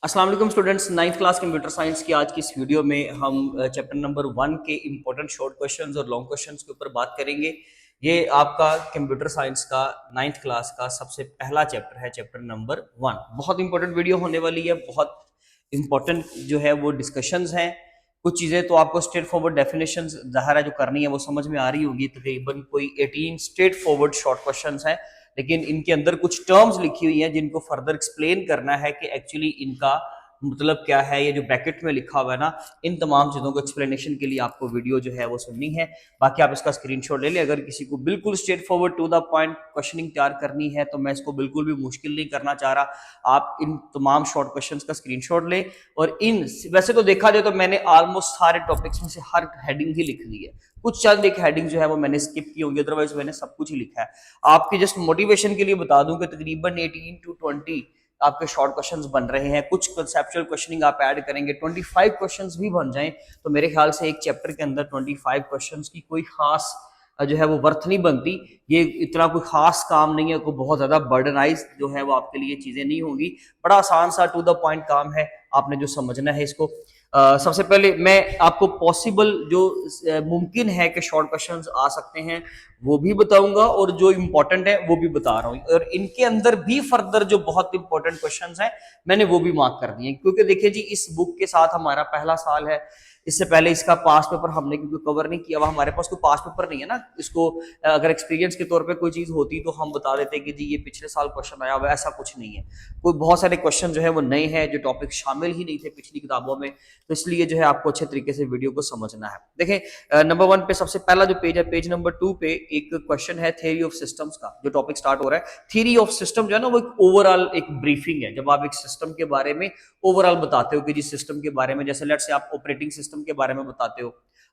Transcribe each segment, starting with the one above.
अस्सलाम वालेकुम students, ninth class computer science की आज की इस वीडियो में हम चैप्टर नंबर 1 के इंपॉर्टेंट शॉर्ट क्वेश्चंस और लॉन्ग क्वेश्चंस के ऊपर बात करेंगे। ये आपका कंप्यूटर साइंस का नाइन्थ क्लास का सबसे पहला चैप्टर है, चैप्टर नंबर 1। बहुत इंपॉर्टेंट वीडियो होने वाली है, बहुत इंपॉर्टेंट जो है वो डिस्कशंस हैं। कुछ चीज़ें तो आपको स्ट्रेट फॉरवर्ड डेफिनेशन ज़ाहिर है जो करनी है वो समझ में आ रही होगी। तकरीबन कोई 18 स्ट्रेट फॉरवर्ड शॉर्ट क्वेश्चंस हैं, लेकिन इनके अंदर कुछ टर्म्स लिखी हुई हैं जिनको फर्दर एक्सप्लेन करना है कि एक्चुअली इनका मतलब क्या है। ये जो ब्रैकेट में लिखा हुआ है ना, इन तमाम चीज़ों को एक्सप्लेनेशन के लिए आपको वीडियो जो है वो सुननी है। बाकी आप इसका स्क्रीनशॉट ले लें। अगर किसी को बिल्कुल straightforward to the point questioning तैयार करनी है तो मैं इसको बिल्कुल भी मुश्किल नहीं करना चाह रहा। आप इन तमाम शॉर्ट क्वेश्चंस का स्क्रीनशॉट लें और इन वैसे तो देखा जाए तो मैंने ऑलमोस्ट सारे टॉपिक्स में से हर हेडिंग ही लिख दी है। कुछ चंद एक हेडिंग जो है वो मैंने स्किप की होंगी, अदरवाइज मैंने सब कुछ ही लिखा है। आपकी जस्ट मोटिवेशन के लिए बता दूं कि तकरीबन 18 to 20 आपके शॉर्ट क्वेश्चंस बन रहे हैं। कुछ कंसेप्चुअल क्वेश्चनिंग आप ऐड करेंगे, 25 क्वेश्चंस भी बन जाएं तो मेरे ख्याल से एक चैप्टर के अंदर 25 क्वेश्चंस की कोई खास जो है वो वर्थ नहीं बनती। ये इतना कोई खास काम नहीं है, कोई बहुत ज्यादा बर्डनाइज जो है वो आपके लिए चीजें नहीं होंगी। बड़ा आसान सा टू द पॉइंट काम है, आपने जो समझना है इसको। सबसे पहले मैं आपको पॉसिबल जो मुमकिन है कि शॉर्ट क्वेश्चंस आ सकते हैं वो भी बताऊंगा, और जो इंपॉर्टेंट है वो भी बता रहा हूँ। और इनके अंदर भी फर्दर जो बहुत इंपॉर्टेंट क्वेश्चंस हैं मैंने वो भी मार्क कर दिए, क्योंकि देखिए जी इस बुक के साथ हमारा पहला साल है। इससे पहले इसका पास पेपर हमने क्योंकि कवर नहीं किया हुआ, हमारे पास कोई पास पेपर नहीं है ना। इसको अगर एक्सपीरियंस के तौर पे कोई चीज होती तो हम बता देते कि जी ये पिछले साल क्वेश्चन आया हुआ, ऐसा कुछ नहीं है। कोई बहुत सारे क्वेश्चन जो है वो नए हैं, जो टॉपिक शामिल ही नहीं थे पिछली किताबों में, तो इसलिए जो है आपको अच्छे तरीके से वीडियो को समझना है। देखें नंबर 1 पे सबसे पहला जो पेज है, पेज नंबर 2 पे एक क्वेश्चन है थ्योरी ऑफ सिस्टम्स का। जो टॉपिक स्टार्ट हो रहा है थ्योरी ऑफ सिस्टम जो है ना, वो एक ओवरऑल एक ब्रीफिंग है। जब आप एक सिस्टम के बारे में ओवरऑल बताते हो कि जिस सिस्टम के बारे में, जैसे लेट्स से आप ऑपरेटिंग सिस्टम के बारे में बताते हो,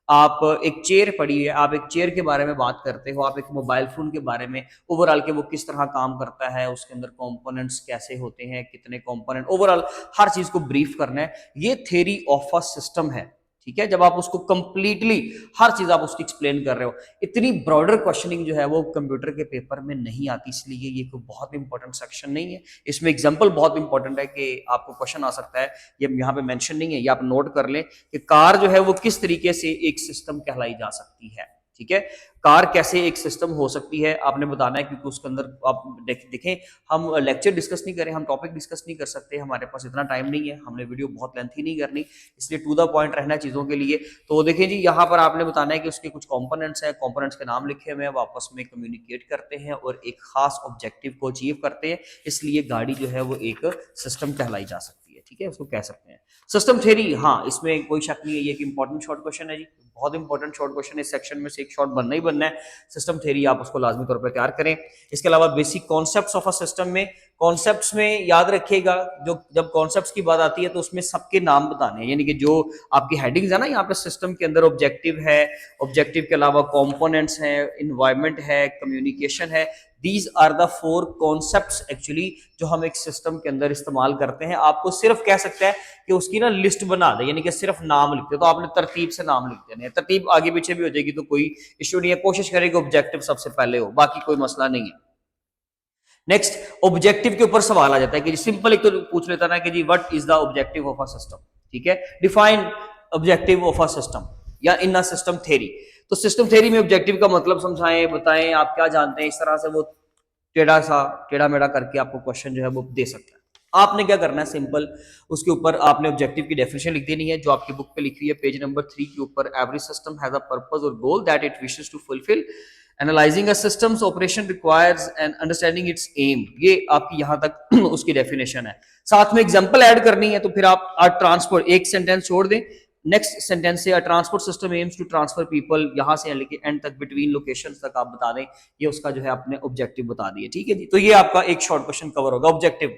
आप एक चेयर पड़ी है, आप एक चेयर के बारे में बात करते हो, आप एक मोबाइल फोन के बारे में ओवरऑल के वो किस तरह काम करता है, उसके अंदर कंपोनेंट्स कैसे होते हैं, कितने कंपोनेंट, ओवरऑल हर चीज को ब्रीफ करना है। ये थ्योरी ऑफ अ सिस्टम है, ठीक है। जब आप उसको कंप्लीटली हर चीज आप उसकी एक्सप्लेन कर रहे हो, इतनी ब्रॉडर क्वेश्चनिंग जो है वो कंप्यूटर के पेपर में नहीं आती, इसलिए ये कोई बहुत इंपॉर्टेंट सेक्शन नहीं है। इसमें एग्जांपल बहुत इंपॉर्टेंट है कि आपको क्वेश्चन आ सकता है, ये यहाँ पे मेंशन नहीं है, ये आप नोट कर लें कि कार जो है वो किस तरीके से एक सिस्टम कहलाई जा सकती है, ठीक है। कार कैसे एक सिस्टम हो सकती है आपने बताना है, क्योंकि उसके अंदर आप देखें, हम लेक्चर डिस्कस नहीं करें, हम टॉपिक डिस्कस नहीं कर सकते, हमारे पास इतना टाइम नहीं है, हमने वीडियो बहुत लेंथी नहीं करनी, इसलिए टू द पॉइंट रहना चीजों के लिए। तो देखें जी यहाँ पर आपने बताना है कि उसके कुछ कंपोनेंट्स हैं, कंपोनेंट्स के नाम लिखे हुए हैं, वो आपस में कम्युनिकेट करते हैं और एक खास ऑब्जेक्टिव को अचीव करते हैं, इसलिए गाड़ी जो है वो एक सिस्टम कहलाई जा सकती है, ठीक है, उसको कह सकते हैं सिस्टम थ्योरी। हाँ, इसमें कोई शक नहीं है, ये एक इंपॉर्टेंट शॉर्ट क्वेश्चन है जी, बहुत इंपॉर्टेंट शॉर्ट क्वेश्चन है। इस सेक्शन में से एक शॉर्ट बनना ही बनना है। सिस्टम थ्योरी आप उसको लाजमी तौर पर तैयार करें। इसके अलावा basic concepts of a system में, कॉन्सेप्ट्स में याद रखिएगा, जो जब कॉन्सेप्ट्स की बात आती है तो उसमें सबके नाम बताने हैं, यानी कि जो आपकी हेडिंग्स है ना, यहाँ पे सिस्टम के अंदर ऑब्जेक्टिव है, ऑब्जेक्टिव के अलावा कंपोनेंट्स हैं, इन्वायरमेंट है, कम्युनिकेशन है। These are the 4 concepts actually जो हम एक सिस्टम के अंदर इस्तेमाल करते हैं। आपको सिर्फ कह सकता है कि उसकी ना लिस्ट बना दे, यानी कि सिर्फ नाम लिखते, तो आपने तरतीब से नाम लिख देने हैं। तरतीब आगे पीछे भी हो जाएगी तो कोई इश्यू नहीं है, कोशिश करें कि ऑब्जेक्टिव सबसे पहले हो, बाकी कोई मसला नहीं है। नेक्स्ट, ऑब्जेक्टिव के ऊपर सवाल आ जाता है कि सिंपल एक तो पूछ लेता ना कि जी what is the objective of a system, ठीक है। Define objective of a system या इन अ सिस्टम थ्योरी। तो सिस्टम थ्योरी में ऑब्जेक्टिव का मतलब समझाएं, बताएं आप क्या जानते हैं, इस तरह से वो टेढ़ा मेढ़ा करके आपको क्वेश्चन जो है वो दे सकता है। आपने क्या करना है, सिंपल उसके ऊपर आपने ऑब्जेक्टिव की डेफिनेशन लिख देनी है जो आपकी बुक पे लिखी हुई है पेज नंबर 3 के ऊपर। Every system has a purpose और goal that it wishes to fulfil. Analysing a systems operation requires and understanding its aim. ये आपकी यहां तक उसकी डेफिनेशन है। साथ में एग्जांपल ऐड करनी है, तो फिर आप ट्रांसपोर्ट एक सेंटेंस छोड़ दें, नेक्स्ट सेंटेंस से transport system aims to transfer people, यहां से लेके एंड तक बिटवीन लोकेशंस तक आप बता दें। ये उसका जो है आपने ऑब्जेक्टिव बता दिए, ठीक है जी। तो ये आपका एक शॉर्ट क्वेश्चन कवर होगा ऑब्जेक्टिव।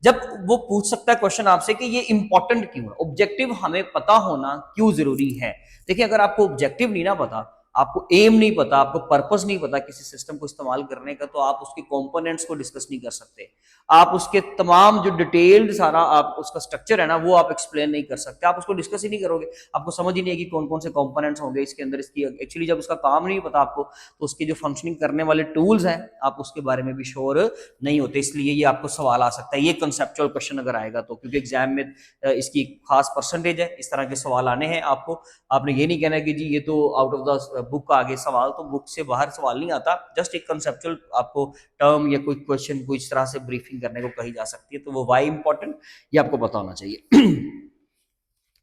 जब वो पूछ सकता है क्वेश्चन आपसे कि ये इंपॉर्टेंट क्यों है, ऑब्जेक्टिव हमें पता होना क्यों जरूरी है। देखिए अगर आपको ऑब्जेक्टिव नहीं ना पता आपको एम नहीं पता, आपको पर्पस नहीं पता किसी सिस्टम को इस्तेमाल करने का, तो आप उसके कंपोनेंट्स को डिस्कस नहीं कर सकते। आप उसके तमाम जो डिटेल्ड सारा आप उसका स्ट्रक्चर है ना, वो आप एक्सप्लेन नहीं कर सकते, आप उसको डिस्कस ही नहीं करोगे, आपको समझ ही नहीं है कि कौन कौन से कंपोनेंट्स होंगे इसके अंदर। इसकी एक्चुअली जब उसका काम नहीं पता आपको, तो उसके जो फंक्शनिंग करने वाले टूल्स हैं आप उसके बारे में भी श्योर नहीं होते, इसलिए ये आपको सवाल आ सकता है, ये कंसेप्चुअल क्वेश्चन अगर आएगा तो, क्योंकि एग्जाम में इसकी खास परसेंटेज है, इस तरह के सवाल आने हैं आपको। आपने ये नहीं कहना कि जी ये तो आउट ऑफ द बुक आ गए सवाल, तो बुक से बाहर सवाल नहीं आता, जस्ट एक कंसेप्चुअल आपको टर्म या कोई क्वेश्चन को इस तरह से ब्रीफिंग करने को कही जा सकती है, तो वो वाई इंपॉर्टेंट ये आपको पता होना चाहिए।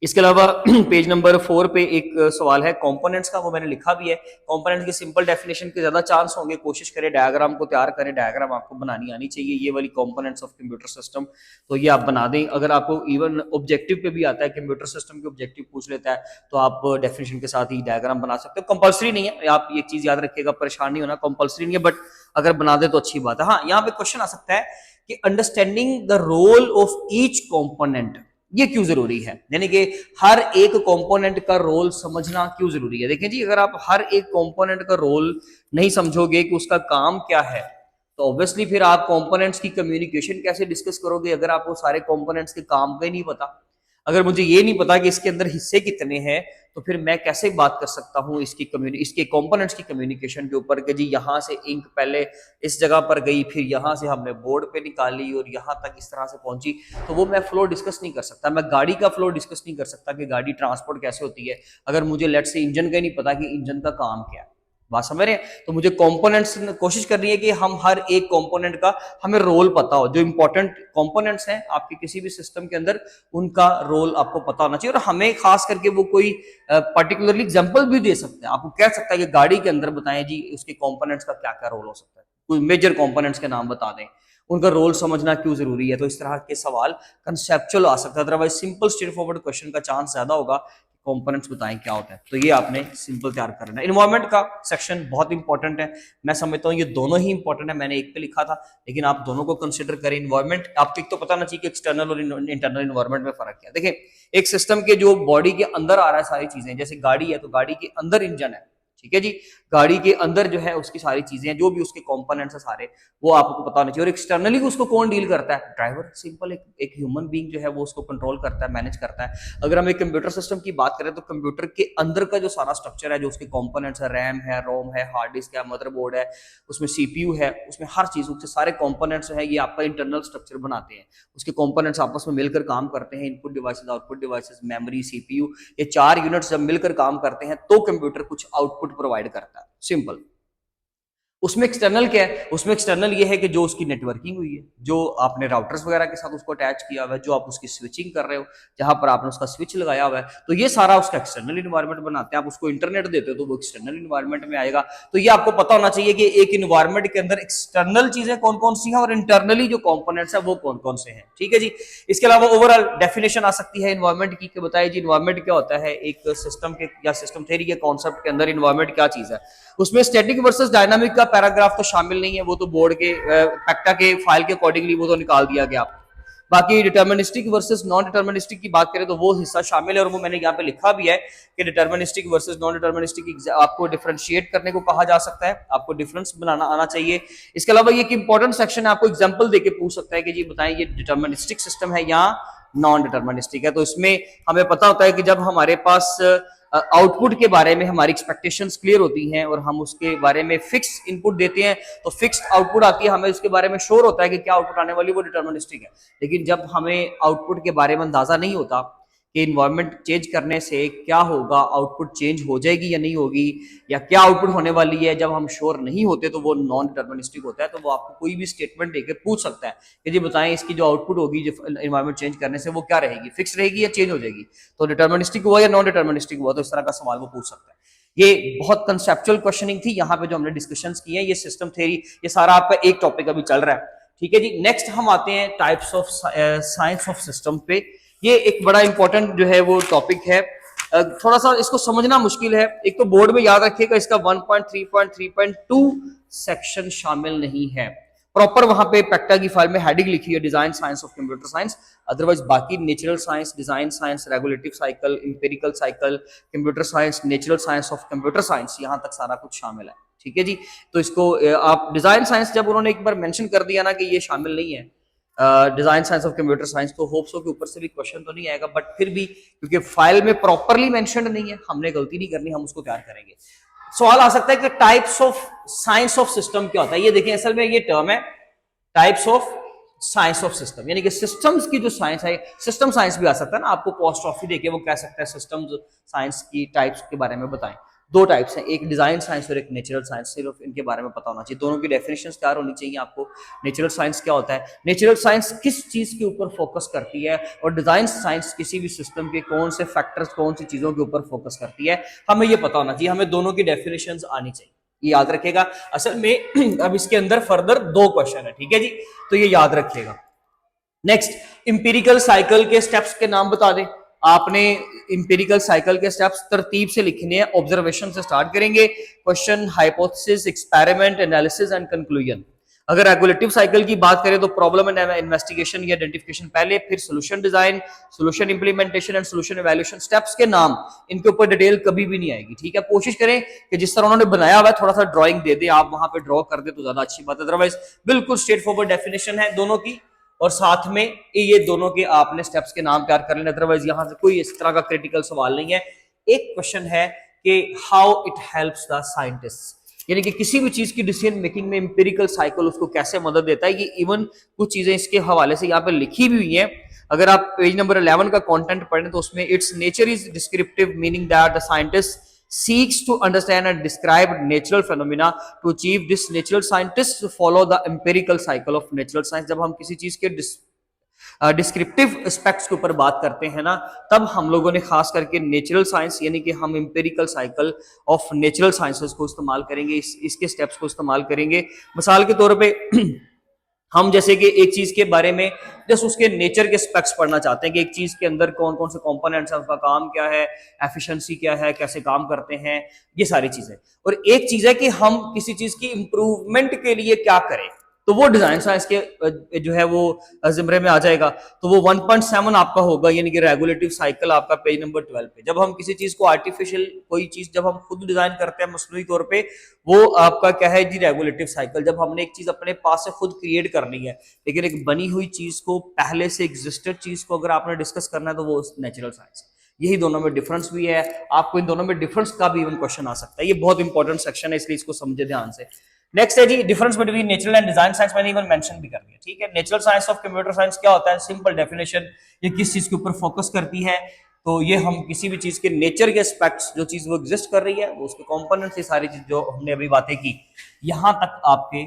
इसके अलावा पेज नंबर 4 पे एक सवाल है कंपोनेंट्स का, वो मैंने लिखा भी है। कंपोनेंट की सिंपल डेफिनेशन के ज्यादा चांस होंगे, कोशिश करें डायग्राम को तैयार करें, डायग्राम आपको बनानी आनी चाहिए, ये वाली कंपोनेंट्स ऑफ कंप्यूटर सिस्टम, तो ये आप बना दें। अगर आपको इवन ऑब्जेक्टिव पे भी आता है, कंप्यूटर सिस्टम के ऑब्जेक्टिव पूछ लेता है, तो आप डेफिनेशन के साथ ही डायग्राम बना सकते हो। कंपल्सरी नहीं है, आप एक चीज याद रखिएगा, परेशान नहीं होना, कंपल्सरी नहीं है, बट अगर बना दे तो अच्छी बात है। हाँ, यहाँ पे क्वेश्चन आ सकता है कि understanding the role of each component, ये क्यों जरूरी है, यानी कि हर एक कंपोनेंट का रोल समझना क्यों जरूरी है। देखें जी, अगर आप हर एक कंपोनेंट का रोल नहीं समझोगे कि उसका काम क्या है, तो ऑब्वियसली फिर आप कंपोनेंट्स की कम्युनिकेशन कैसे डिस्कस करोगे, अगर आपको सारे कंपोनेंट्स के काम का ही नहीं पता। अगर मुझे ये नहीं पता कि इसके अंदर हिस्से कितने हैं, तो फिर मैं कैसे बात कर सकता हूँ इसके कंपोनेंट्स की कम्युनिकेशन के ऊपर कि जी यहाँ से इंक पहले इस जगह पर गई, फिर यहाँ से हमने बोर्ड पे निकाली और यहाँ तक इस तरह से पहुंची, तो वो मैं फ्लो डिस्कस नहीं कर सकता। मैं गाड़ी का फ्लो डिस्कस नहीं कर सकता कि गाड़ी ट्रांसपोर्ट कैसे होती है, अगर मुझे लेट से इंजन का ही नहीं पता कि इंजन का काम क्या है। बात समझ रहे हैं? तो मुझे कंपोनेंट्स कोशिश करनी है कि हम हर एक कंपोनेंट का हमें रोल पता हो, जो इंपॉर्टेंट कंपोनेंट्स हैं आपके किसी भी सिस्टम के अंदर, उनका रोल आपको पता होना चाहिए। और हमें खास करके वो कोई पर्टिकुलरली एग्जांपल भी दे सकते हैं, आपको कह सकता है कि गाड़ी के अंदर बताएं जी उसके कंपोनेंट्स का क्या क्या रोल हो सकता है, कोई मेजर कंपोनेंट्स के नाम बता दें, उनका रोल समझना क्यों जरूरी है। तो इस तरह के सवाल कंसेप्चुअल आ सकता है, otherwise simple straight forward question का चांस ज्यादा होगा। कंपोनेंट्स बताएं क्या होता है, तो ये आपने सिंपल तैयार करना है। इन्वायरमेंट का सेक्शन बहुत इंपॉर्टेंट है, मैं समझता हूँ ये दोनों ही इंपॉर्टेंट है, मैंने एक पे लिखा था लेकिन आप दोनों को कंसिडर करें। इन्वायरमेंट आपको एक तो पता ना चाहिए कि एक्सटर्नल और इंटरनल इन्वायरमेंट में फर्क क्या है। देखिए, एक सिस्टम के जो बॉडी के अंदर आ रहा है सारी चीजें, जैसे गाड़ी है तो गाड़ी के अंदर इंजन है, ठीक है जी, गाड़ी के अंदर जो है उसकी सारी चीजें, जो भी उसके कंपोनेंट्स है सारे, वो आपको पता होना चाहिए। और एक्सटर्नली उसको कौन डील करता है? ड्राइवर, सिंपल, एक ह्यूमन बीइंग जो है वो उसको कंट्रोल करता है, मैनेज करता है। अगर हम एक कंप्यूटर सिस्टम की बात करें तो कंप्यूटर के अंदर का जो सारा स्ट्रक्चर है, जो उसके कंपोनेंट्स है, रैम है, रोम है, हार्ड डिस्क है, मदरबोर्ड है, उसमें सीपीयू है, उसमें हर चीज, उसके सारे कंपोनेंट्स है, ये आपका इंटरनल स्ट्रक्चर बनाते हैं। उसके कंपोनेंट्स आपस में मिलकर काम करते हैं, input devices, output devices, memory, CPU, ये 4 यूनिट्स जब मिलकर काम करते हैं तो कंप्यूटर कुछ आउटपुट प्रोवाइड करता है, सिंपल। उसमें एक्सटर्नल क्या है? उसमें एक्सटर्नल ये है कि जो उसकी नेटवर्किंग हुई है, जो आपने राउटर्स वगैरह के साथ उसको अटैच किया हुआ है, जो आप उसकी स्विचिंग कर रहे हो, जहां पर आपने उसका स्विच लगाया हुआ है, तो ये सारा उसका एक्सटर्नल इन्वायरमेंट बनाते हैं। आप उसको इंटरनेट देते हो तो वो एक्सटर्नल इन्वायरमेंट में आएगा। तो ये आपको पता होना चाहिए कि एक इन्वायरमेंट के अंदर एक्सटर्नल चीजें कौन कौन सी हैं और इंटरनली जो कॉम्पोनेंट्स है वो कौन कौन से हैं, ठीक है जी। इसके अलावा ओवरऑल डेफिनेशन आ सकती है इन्वायरमेंट की, बताइए जी इन्वायरमेंट क्या होता है, एक सिस्टम के या सिस्टम थ्योरी के कॉन्सेप्ट के अंदर इन्वायरमेंट क्या चीज है। उसमें स्टैटिक वर्सेस डायनामिक का पैराग्राफ तो शामिल नहीं है, वो तो बोर्ड के पैक्टा के फाइल के अकॉर्डिंगली वो तो निकाल दिया गया। बाकी डिटर्मिनिस्टिक वर्सेस नॉन डिटर्मिनिस्टिक की बात करें तो वो हिस्सा शामिल है, और वो मैंने यहाँ पे लिखा भी है कि डिटर्मिनिस्टिक वर्सेस नॉन डिटर्मिनिस्टिक आपको डिफरेंशिएट करने को कहा जा सकता है, आपको डिफरेंस बनाना आना चाहिए। इसके अलावा ये एक इंपॉर्टेंट सेक्शन है, आपको एग्जांपल देके पूछ सकता है कि जी बताएं ये डिटर्मिनिस्टिक सिस्टम है या नॉन डिटर्मिनिस्टिक है। तो इसमें हमें पता होता है कि जब हमारे पास आउटपुट के बारे में हमारी एक्सपेक्टेशंस क्लियर होती हैं और हम उसके बारे में फिक्स इनपुट देते हैं तो फिक्स्ड आउटपुट आती है, हमें उसके बारे में श्योर होता है कि क्या आउटपुट आने वाली, वो डिटर्मिनिस्टिक है। लेकिन जब हमें आउटपुट के बारे में अंदाजा नहीं होता कि इन्वायरमेंट चेंज करने से क्या होगा, आउटपुट चेंज हो जाएगी या नहीं होगी, या क्या आउटपुट होने वाली है, जब हम श्योर नहीं होते तो वो नॉन डिटर्मिनिस्टिक होता है। तो वो आपको कोई भी स्टेटमेंट देकर पूछ सकता है कि जी बताएं इसकी जो आउटपुट होगी जो इन्वायरमेंट चेंज करने से वो क्या रहेगी, फिक्स रहेगी या चेंज हो जाएगी, तो डिटर्मिनिस्टिक हुआ या नॉन डिटर्मिनिस्टिक हुआ। तो इस तरह का सवाल वो पूछ सकता है। ये बहुत कंसेप्चुअल क्वेश्चनिंग थी यहाँ पे जो हमने डिस्कशंस की है, ये सिस्टम थ्योरी, ये सारा आपका एक टॉपिक अभी चल रहा है, ठीक है जी। नेक्स्ट हम आते हैं types of science of system पे। ये एक बड़ा इंपॉर्टेंट जो है वो टॉपिक है, थोड़ा सा इसको समझना मुश्किल है। एक तो बोर्ड में याद रखिएगा इसका 1.3.3.2 सेक्शन शामिल नहीं है, प्रॉपर वहां पे पेक्टा की फाइल में हेडिंग लिखी है design science of computer science, otherwise बाकी natural science, design science, regulative cycle, empirical cycle, computer science, natural science of computer science, यहाँ तक सारा कुछ शामिल है। ठीक है जी। तो इसको आप डिजाइन साइंस जब उन्होंने एक बार मेंशन कर दिया ना कि ये शामिल नहीं है design science of computer science, तो होप्स हो कि ऊपर से भी क्वेश्चन तो नहीं आएगा, बट फिर भी क्योंकि फाइल में प्रॉपरली मेंशन नहीं है, हमने गलती नहीं करनी, हम उसको तैयार करेंगे। सवाल आ सकता है कि types of science of system क्या होता है। ये देखें, असल में ये टर्म है types of science of system, यानी कि सिस्टम्स की जो साइंस है, सिस्टम साइंस भी आ सकता है ना, आपको पोस्ट ऑफिस देके वो कह सकता है सिस्टम साइंस की टाइप्स के बारे में बताएं। दो टाइप्स हैं, एक डिजाइन साइंस और एक नेचुरल साइंस, सिर्फ इनके बारे में पता होना चाहिए, दोनों की डेफिनेशंस तैयार होनी चाहिए आपको। नेचुरल साइंस क्या होता है, नेचुरल साइंस किस चीज के ऊपर फोकस करती है, और डिजाइन साइंस किसी भी सिस्टम के कौन से फैक्टर्स, कौन सी चीजों के ऊपर फोकस करती है, हमें ये पता होना चाहिए, हमें दोनों की डेफिनेशंस आनी चाहिए, ये याद रखिएगा। असल में अब इसके अंदर फर्दर दो क्वेश्चन है, ठीक है जी, तो ये याद रखिएगा। नेक्स्ट, इंपेरिकल साइकिल के स्टेप्स के नाम बता दें। आपने इंपेरिकल साइकिल के स्टेप्स तरतीब से लिखने हैं, ऑब्जर्वेशन से स्टार्ट करेंगे, question, hypothesis, experiment, analysis and conclusion. अगर रेगुलेटिव साइकिल की बात करें तो प्रॉब्लम एंड इन्वेस्टिगेशन या आइडेंटिफिकेशन पहले, फिर solution design, solution implementation and solution evaluation. Steps के नाम, इनके ऊपर डिटेल कभी भी नहीं आएगी, ठीक है। कोशिश करें कि जिस तरह उन्होंने बनाया हुआ है थोड़ा सा ड्राइंग दे दे, आप वहां पे ड्रॉ कर दे तो ज्यादा अच्छी बात है, अदरवाइज बिल्कुल स्ट्रेट फॉरवर्ड डेफिनेशन है दोनों की, और साथ में ये दोनों के आपने स्टेप्स के नाम तैयार कर लेने, अदरवाइज यहां से कोई इस तरह का क्रिटिकल सवाल नहीं है। एक क्वेश्चन है कि how it helps the scientist, यानी कि किसी भी चीज की डिसीजन मेकिंग में इंपेरिकल साइकिल उसको कैसे मदद देता है। ये इवन कुछ चीजें इसके हवाले से यहाँ पे लिखी भी हुई है। अगर आप पेज नंबर 11 का कंटेंट पढ़ें तो उसमें it's nature is descriptive, meaning that the scientist seeks to understand and describe natural phenomena. To achieve this, natural scientists follow the empirical cycle of natural science. जब हम किसी चीज के डिस्क्रिप्टिव एस्पेक्ट्स के ऊपर बात करते हैं ना, तब हम लोगों ने खास करके नेचुरल साइंस, यानी कि हम empirical cycle of natural sciences को इस्तेमाल करेंगे, इसके स्टेप्स को इस्तेमाल करेंगे। मिसाल के तौर पे हम जैसे कि एक चीज के बारे में जस्ट उसके नेचर के स्पेक्स पढ़ना चाहते हैं कि एक चीज के अंदर कौन कौन से कंपोनेंट्स हैं, उसका काम क्या है, एफिशिएंसी क्या है, कैसे काम करते हैं, ये सारी चीजें। और एक चीज है कि हम किसी चीज की इंप्रूवमेंट के लिए क्या करें, तो वो डिजाइन साइंस के जो है वो जिम्रे में आ जाएगा। तो वो 1.7 आपका होगा, यानी कि रेगुलेटिव साइकिल आपका पेज नंबर 12 पे। जब हम किसी चीज को आर्टिफिशियल, कोई चीज जब हम खुद डिजाइन करते हैं मसनूई तौर पे, वो आपका क्या है जी, रेगुलेटिव साइकिल। जब हमने एक चीज अपने पास से खुद क्रिएट करनी है, लेकिन एक बनी हुई चीज को, पहले से एग्जिस्टेड चीज को अगर आपने डिस्कस करना है, तो वो नेचुरल साइंस। यही दोनों में डिफरेंस भी है, आपको इन दोनों में डिफरेंस का भी इवन क्वेश्चन आ सकता है। ये बहुत इंपॉर्टेंट सेक्शन है, इसलिए इसको समझे ध्यान से। नेक्स्ट है जी, difference between natural and design science, मैंने इवन मेंशन भी कर दिया, ठीक है। Natural science of computer science क्या होता है, सिंपल डेफिनेशन, ये किस चीज के ऊपर फोकस करती है, तो ये हम किसी भी चीज के नेचर के एस्पेक्ट्स, जो चीज वो एग्जिस्ट कर रही है, वो उसके कंपोनेंट्स, ये सारी चीज जो हमने अभी बातें की, यहां तक आपके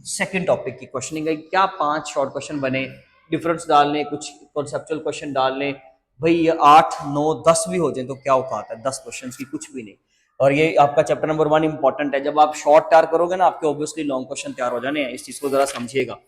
सेकंड टॉपिक की क्वेश्चनिंग है। क्या 5 शॉर्ट क्वेश्चन बने, डिफरेंस डालने, कुछ कॉन्सेप्चुअल क्वेश्चन डालने, भाई ये 8, 9, 10 भी हो जाए तो क्या औकात है, 10 क्वेश्चन की कुछ भी नहीं। और ये आपका चैप्टर नंबर 1 इंपॉर्टेंट है। जब आप शॉर्ट तैयार करोगे ना, आपके ऑब्वियसली लॉन्ग क्वेश्चन तैयार हो जाने हैं, इस चीज को जरा समझिएगा,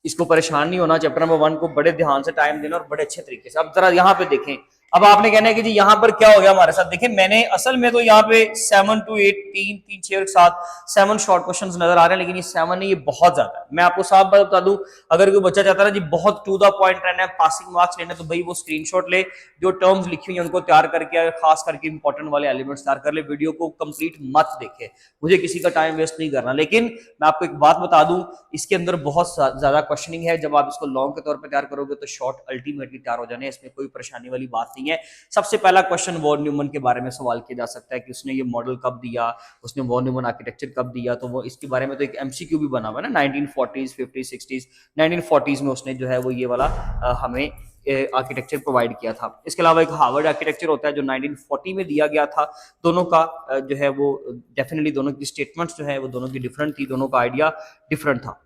इसको परेशान नहीं होना। चैप्टर नंबर 1 को बड़े ध्यान से टाइम देना और बड़े अच्छे तरीके से। अब जरा यहाँ पे देखें, अब आपने कहना है कि जी यहाँ पर क्या हो गया हमारे साथ। देखिए, मैंने असल में तो यहाँ पे 7 to 8, 3, 3, 6 और 7 शॉर्ट क्वेश्चंस नजर आ रहे हैं, लेकिन ये 7 नहीं, ये बहुत ज्यादा है। मैं आपको साफ बात बता दूं, अगर कोई बच्चा चाहता है जी बहुत टू द पॉइंट रहना है, पासिंग मार्क्स लेने, तो भाई वो स्क्रीनशॉट ले, जो टर्म्स लिखी हुई है उनको तैयार करके, खास करके इंपॉर्टेंट वाले एलिमेंट्स तैयार कर ले, वीडियो को कंप्लीट मत देखे, मुझे किसी का टाइम वेस्ट नहीं करना। लेकिन मैं आपको एक बात बता दूं, इसके अंदर बहुत ज्यादा क्वेश्चनिंग है। जब आप इसको लॉन्ग के तौर पर तैयार करोगे तो शॉर्ट अल्टीमेटली तैयार हो जाने, इसमें कोई परेशानी वाली बात नहीं है। सबसे पहला क्वेश्चन वॉन न्यूमन के बारे में सवाल किया जा सकता है कि उसने ये मॉडल कब दिया, उसने वॉन न्यूमन आर्किटेक्चर कब दिया, तो वो इसके बारे में तो एक एमसीक्यू भी बना हुआ है ना, 1940s, 50s, 60s, 1940s में उसने जो है वो ये वाला हमें आर्किटेक्चर प्रोवाइड किया था। इसके अलावा एक हार्वर्ड आर्किटेक्चर होता है जो 1940 में दिया गया था। दोनों का जो है वो डेफिनेटली दोनों की स्टेटमेंट्स जो है वो दोनों की डिफरेंट थी, दोनों का आइडिया डिफरेंट था।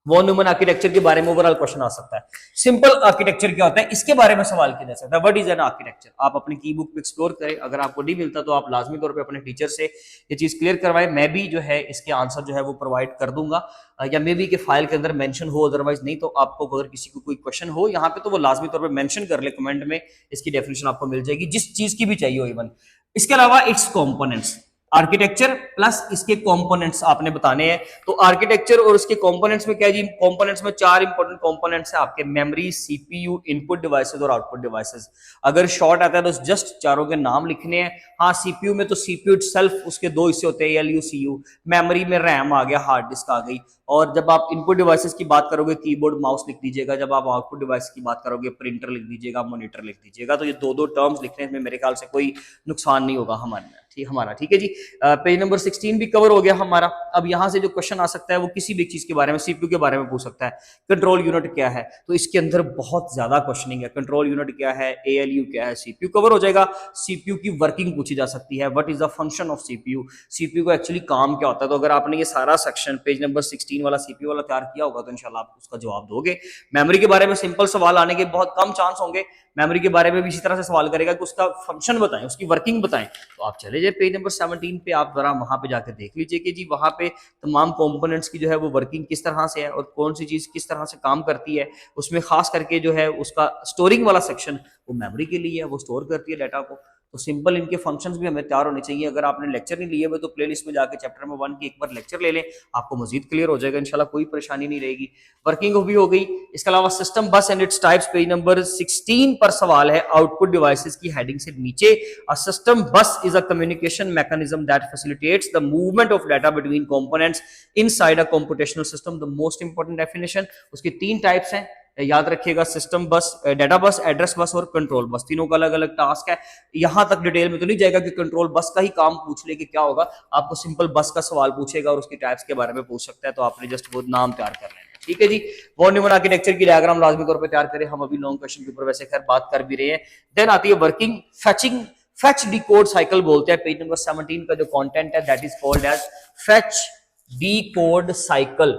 वॉन न्यूमन आर्किटेक्चर के बारे में ओवरऑल क्वेश्चन आ सकता है। सिंपल आर्किटेक्चर क्या होता है, इसके बारे में सवाल किया जा सकता है। व्हाट इज एन आर्किटेक्चर, आप अपनी की बुक में एक्सप्लोर करें, अगर आपको नहीं मिलता तो आप लाजमी तौर पे अपने टीचर से ये चीज क्लियर करवाएं। मैं भी जो है इसके आंसर जो है वो प्रोवाइड कर दूंगा, या मे बी के फाइल के अंदर मेंशन हो, अदरवाइज नहीं तो आपको अगर किसी को कोई क्वेश्चन हो यहाँ पे, तो वो लाजमी तौर पर मेंशन कर ले कमेंट में, इसकी डेफिनेशन आपको मिल जाएगी जिस चीज की भी चाहिए हो इवन। इसके अलावा इट्स कॉम्पोनेंट्स, आर्किटेक्चर प्लस इसके कंपोनेंट्स आपने बताने हैं। तो आर्किटेक्चर और उसके कंपोनेंट्स में क्या है जी, कंपोनेंट्स में चार इंपॉर्टेंट कंपोनेंट्स है आपके, मेमोरी, सीपीयू, इनपुट डिवाइसेस और आउटपुट डिवाइसेस। अगर शॉर्ट आता है तो जस्ट चारों के नाम लिखने हैं। हाँ, सीपीयू में तो सीपीयू इटसेल्फ उसके दो हिस्से होते हैं, एलयू सीयू। मेमोरी में रैम आ गया, हार्ड डिस्क आ गई। और जब आप इनपुट डिवाइसेस की बात करोगे कीबोर्ड माउस लिख दीजिएगा, जब आप आउटपुट डिवाइस की बात करोगे प्रिंटर लिख दीजिएगा, मॉनिटर लिख दीजिएगा। तो ये दो दो टर्म्स लिखने में मेरे ख्याल से कोई नुकसान नहीं होगा हमारा, ठीक है जी। पेज नंबर 16 भी कवर हो गया हमारा। अब यहाँ से जो क्वेश्चन आ सकता है वो किसी भी चीज के बारे में, सीपीयू के बारे में पूछ सकता है। कंट्रोल यूनिट क्या है, तो इसके अंदर बहुत ज्यादा क्वेश्चनिंग है। कंट्रोल यूनिट क्या है, एएलयू क्या है, सीपीयू कवर हो जाएगा। सीपीयू की वर्किंग पूछी जा सकती है, what is the function of CPU, CPU का एक्चुअली काम क्या होता है। तो अगर आपने ये सारा सेक्शन पेज नंबर 16 वाला सीपीयू वाला तैयार किया होगा तो इंशाल्लाह आप उसका जवाब दोगे। मेमोरी के बारे में सिंपल सवाल आने के बहुत कम चांस होंगे। मेमोरी के बारे में भी इसी तरह से सवाल करेगा कि उसका फंक्शन बताएं, उसकी वर्किंग बताएं। तो आप चले जाए पेज नंबर 17 पे, आप जरा वहां पे जाकर देख लीजिए कि जी वहां पे तमाम कंपोनेंट्स की जो है वो वर्किंग किस तरह से है और कौन सी चीज किस तरह से काम करती है। उसमें खास करके जो है उसका स्टोरिंग वाला सेक्शन वो मेमोरी के लिए है, वो स्टोर करती है डाटा को। तो सिंपल इनके फंक्शंस भी हमें तैयार होने चाहिए। अगर आपने लेक्चर नहीं लिए हुए तो प्लेलिस्ट में जाकर चैप्टर नंबर 1 की एक बार लेक्चर ले लें, आपको मजीद क्लियर हो जाएगा इंशाल्लाह, कोई परेशानी नहीं रहेगी। वर्किंग भी हो गई। इसके अलावा सिस्टम बस and its types page number 16 पर सवाल है आउटपुट डिवाइसेस की हेडिंग से नीचे। अ सिस्टम बस is a communication mechanism that facilitates the movement of data between components inside a computational system. The most important definition, उसकी 3 types हैं, याद रखिएगा, सिस्टम बस, डाटा बस, एड्रेस बस और कंट्रोल बस। तीनों का अलग अलग टास्क है। यहां तक डिटेल में तो नहीं जाएगा कि कंट्रोल बस का ही काम पूछ ले कि क्या होगा, आपको सिंपल बस का सवाल पूछेगा और उसकी टाइप्स के बारे में पूछ सकता है। तो आपने जस्ट वो नाम तैयार कर लेना, ठीक है जी। वॉन न्यूमन आर्किटेक्चर की डायग्राम लाजमी तौर पर तैयार करें। हम अभी लॉन्ग क्वेश्चन के ऊपर वैसे खैर बात कर भी रहे हैं। देन आती है working, fetching, fetch decode cycle बोलते हैं। पेज नंबर 17 का जो कंटेंट है that is called as fetch decode cycle.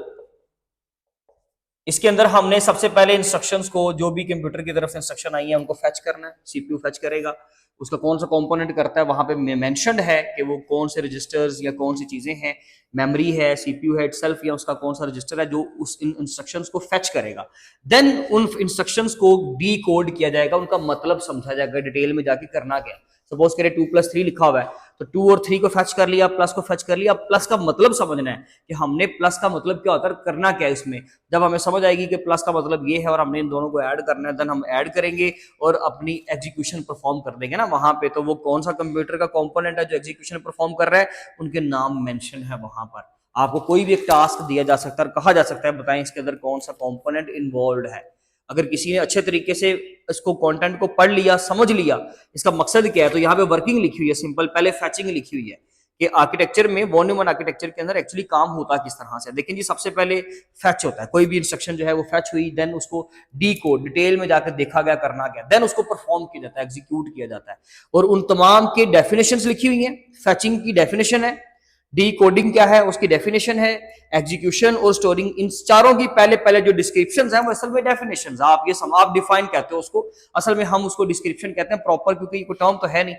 इसके अंदर हमने सबसे पहले इंस्ट्रक्शंस को, जो भी कंप्यूटर की तरफ से इंस्ट्रक्शन आई है उनको फेच करना है। सीपीयू फेच करेगा, उसका कौन सा कंपोनेंट करता है वहां पे मेंशन्ड है कि वो कौन से रजिस्टर्स या कौन सी चीजें हैं, मेमोरी है, सीपीयू है इटसेल्फ या उसका कौन सा रजिस्टर है जो उस इन इंस्ट्रक्शंस को फेच करेगा। देन उन इंस्ट्रक्शंस को डी कोड किया जाएगा, उनका मतलब समझा जाएगा डिटेल में जाके करना क्या। सपोज करें 2+3 लिखा हुआ है तो 2 और 3 को फेच कर लिया, प्लस को फेच कर लिया। प्लस का मतलब समझना है कि हमने प्लस का मतलब क्या होता है, करना क्या है इसमें। जब हमें समझ आएगी कि प्लस का मतलब ये है और हमने इन दोनों को ऐड करना है, देन हम ऐड करेंगे और अपनी एग्जीक्यूशन परफॉर्म कर देंगे ना वहां पे। तो वो कौन सा कंप्यूटर का कंपोनेंट है जो एग्जीक्यूशन परफॉर्म कर रहा है, उनके नाम मेंशन है वहां पर। आपको कोई भी एक टास्क दिया जा सकता है, कहा जा सकता है बताएं इसके अंदर कौन सा कंपोनेंट इन्वॉल्व है। अगर किसी ने अच्छे तरीके से इसको कंटेंट को पढ़ लिया, समझ लिया इसका मकसद क्या है, तो यहाँ पे वर्किंग लिखी हुई है सिंपल, पहले फैचिंग लिखी हुई है कि आर्किटेक्चर में, वॉन न्यूमन आर्किटेक्चर के अंदर एक्चुअली काम होता किस तरह से। देखिए जी, सबसे पहले फैच होता है, कोई भी इंस्ट्रक्शन जो है वो फैच हुई, देन उसको डी कोड डिटेल में जाकर देखा गया करना क्या, देन उसको परफॉर्म किया जाता है, एग्जीक्यूट किया जाता है। और उन तमाम के डेफिनेशंस लिखी हुई हैं। फैचिंग की डेफिनेशन है, डी कोडिंग क्या है उसकी डेफिनेशन है, एग्जीक्यूशन और स्टोरिंग, इन चारों की पहले पहले जो डिस्क्रिप्शंस हैं वो असल में डेफिनेशंस, आप डिफाइन कहते हो उसको, असल में हम उसको डिस्क्रिप्शन कहते हैं प्रॉपर, क्योंकि कोई टर्म तो है नहीं।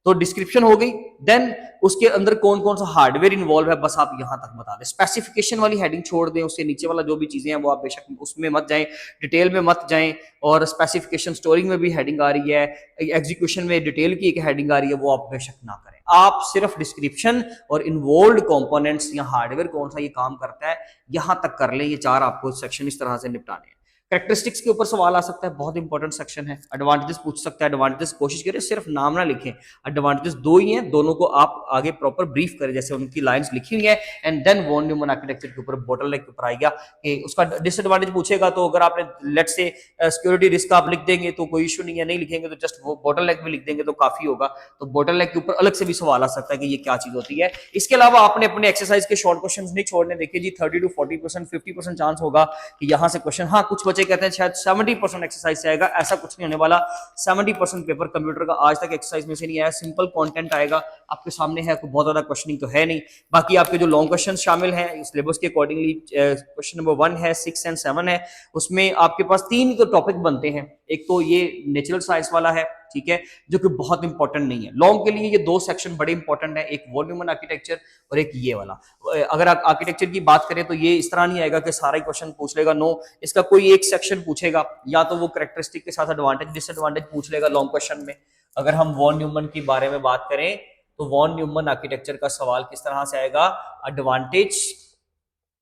तो डिस्क्रिप्शन हो गई। देन उसके अंदर कौन कौन सा हार्डवेयर इन्वॉल्व है बस आप यहां तक बता दें। स्पेसिफिकेशन वाली हेडिंग छोड़ दें, उससे नीचे वाला जो भी चीजें हैं वो आप बेशक उसमें मत जाएं, डिटेल में मत जाएं। और स्पेसिफिकेशन स्टोरिंग में भी हेडिंग आ रही है, एग्जीक्यूशन में डिटेल की एक हेडिंग आ रही है, वो आप बेशक ना करें। आप सिर्फ डिस्क्रिप्शन और इन्वॉल्व कंपोनेंट्स या हार्डवेयर कौन सा ये काम करता है यहां तक कर लें। ये चार आपको सेक्शन इस तरह से निपटाने हैं। कैरेक्टरिस्टिक्स के ऊपर सवाल आ सकता है, बहुत इंपॉर्टेंट सेक्शन है। एडवांटेजेस पूछ सकता है, एडवांटेजेस कोशिश करें सिर्फ नाम ना लिखें, एडवांटेजेस दो ही हैं, दोनों को आप आगे प्रॉपर ब्रीफ करें जैसे उनकी लाइंस लिखी हुई है। And then von Neumann architecture के ऊपर बोटलनेक के ऊपर आएगा कि उसका डिसएडवांटेज पूछेगा। तो अगर आपने लेट्स से सिक्योरिटी रिस्क आप लिख देंगे तो कोई इशू नहीं है, नहीं लिखेंगे तो जस्ट वो बोटलनेक भी लिख देंगे तो काफी होगा। तो बोटलनेक के ऊपर अलग से भी सवाल आ सकता है कि ये क्या चीज होती है। इसके अलावा आपने अपने एक्सरसाइज के शॉर्ट क्वेश्चन नहीं छोड़ने। देखिए जी 30 to 40%, 50% चांस होगा कि यहां से क्वेश्चन, हाँ कुछ बच्चे कहते हैं शायद 70% एक्सरसाइज से आएगा, ऐसा कुछ नहीं होने वाला। 70% पेपर कंप्यूटर का आज तक एक्सरसाइज में से नहीं आया, सिंपल कंटेंट आएगा आपके सामने है, कोई बहुत ज्यादा क्वेश्चनिंग तो है नहीं। बाकी आपके जो लॉन्ग क्वेश्चन शामिल हैं सिलेबस के अकॉर्डिंगली, क्वेश्चन नंबर 1 है, 6 एंड 7 है, उसमें आपके पास 3 तो टॉपिक बनते हैं। एक तो ये नेचुरल साइंस वाला है, ठीक है, जो कि बहुत इंपॉर्टेंट नहीं है। लॉन्ग के लिए ये 2 सेक्शन बड़े इंपॉर्टेंट है, एक वॉन न्यूमन आर्किटेक्चर और एक ये वाला। अगर आप आर्किटेक्चर की बात करें तो ये इस तरह नहीं आएगा कि सारा ही क्वेश्चन पूछ लेगा, नो, इसका कोई एक सेक्शन पूछेगा, या तो वो कैरेक्टरिस्टिक के साथ एडवांटेज डिसएडवांटेज पूछ लेगा लॉन्ग क्वेश्चन में। अगर हम वॉन न्यूमन के बारे में बात करें तो वॉन न्यूमन आर्किटेक्चर का सवाल किस तरह से आएगा, advantage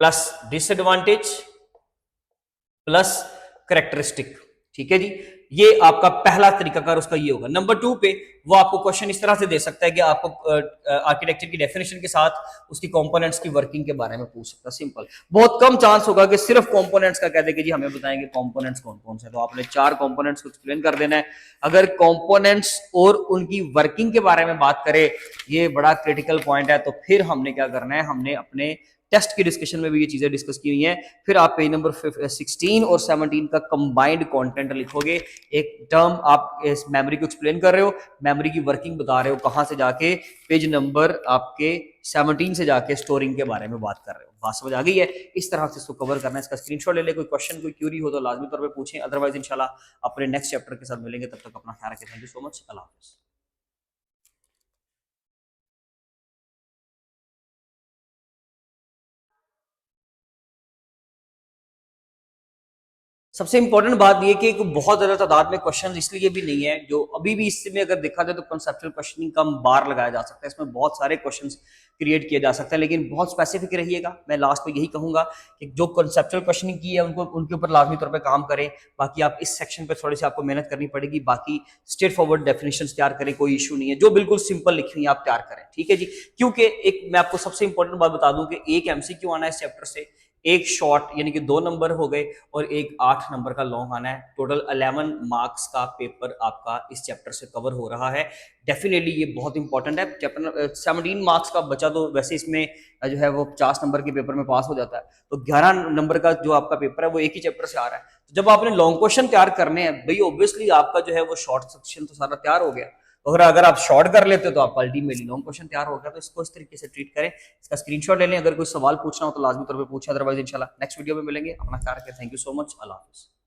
plus disadvantage plus characteristic. ठीक है जी, ये आपका पहला तरीकाकार उसका ये होगा। नंबर 2 पे वो आपको क्वेश्चन इस तरह से दे सकता है कि आपको आर्किटेक्चर की डेफिनेशन के साथ उसकी कंपोनेंट्स की वर्किंग के बारे में पूछ सकता है। सिंपल, बहुत कम चांस होगा कि सिर्फ कंपोनेंट्स का कह दे कि जी हमें बताएंगे कंपोनेंट्स कौन कौन से, तो आपने 4 कंपोनेंट्स को एक्सप्लेन कर देना है। अगर कंपोनेंट्स और उनकी वर्किंग के बारे में बात करें, ये बड़ा क्रिटिकल पॉइंट है, तो फिर हमने क्या करना है, हमने अपने टेस्ट की डिस्कशन में भी ये चीजें डिस्कस की हुई हैं। फिर आप पेज नंबर 16 और 17 का कंबाइंड कंटेंट लिखोगे। एक टर्म आप इस मेमोरी को एक्सप्लेन कर रहे हो, मेमोरी की वर्किंग बता रहे हो, कहां से जाके पेज नंबर आपके 17 से जाके स्टोरिंग के बारे में बात कर रहे हो। बात समझ आ गई है? इस तरह से इसको कवर करना है। इसका स्क्रीनशॉट ले ले, कोई क्वेश्चन कोई क्यूरी हो तो लाजमी तौर पर पूछें, अदरवाइज इंशाल्लाह अपने नेक्स्ट चैप्टर के साथ मिलेंगे। तब तक अपना ख्याल रखें। Thank you so much. अल्लाह हाफिज़। सबसे इंपॉर्टेंट बात यह कि एक बहुत ज्यादा तादाद में क्वेश्चंस इसलिए भी नहीं है, जो अभी भी इसमें अगर देखा जाए तो कंसेप्चुअल क्वेश्चनिंग कम बार लगाया जा सकता है, इसमें बहुत सारे क्वेश्चंस क्रिएट किए जा सकते हैं, लेकिन बहुत स्पेसिफिक रहिएगा। मैं लास्ट में यही कहूंगा कि जो कंसेप्चुअल क्वेश्चनिंग की है उनको उनके ऊपर लाजमी तौर पर काम करें। बाकी आप इस सेक्शन पर थोड़ी सी आपको मेहनत करनी पड़ेगी। बाकी स्ट्रेट फॉरवर्ड डेफिनेशन तैयार करें, कोई इशू नहीं है। जो बिल्कुल सिंपल लिखी हुई आप तैयार करें, ठीक है जी। क्योंकि एक मैं आपको सबसे इंपॉर्टेंट बात बता दूं कि एक एमसीक्यू आना है इस चैप्टर से, एक शॉर्ट यानी कि 2 नंबर हो गए, और एक 8 नंबर का लॉन्ग आना है। टोटल 11 मार्क्स का पेपर आपका इस चैप्टर से कवर हो रहा है। डेफिनेटली ये बहुत इंपॉर्टेंट है। चैप्टर 17 मार्क्स का बचा तो वैसे इसमें जो है वो 50 नंबर के पेपर में पास हो जाता है, तो 11 नंबर का जो आपका पेपर है वो एक ही चैप्टर से आ रहा है। तो जब आपने लॉन्ग क्वेश्चन तैयार करने हैं भाई, ऑब्वियसली आपका जो है वो शॉर्ट सेक्शन तो सारा तैयार हो गया। और अगर आप शॉर्ट कर लेते हो तो आपका अल्टीमेटली लॉन्ग क्वेश्चन तैयार हो गया। तो इसको इस तरीके से ट्रीट करें। इसका स्क्रीनशॉट ले लें। अगर कोई सवाल पूछना हो तो लाजमी तौर पे पूछें, अदरवाइज इंशाल्लाह नेक्स्ट वीडियो में मिलेंगे। अपना ख्याल रखें। Thank you so much. अल्लाह हाफिज़।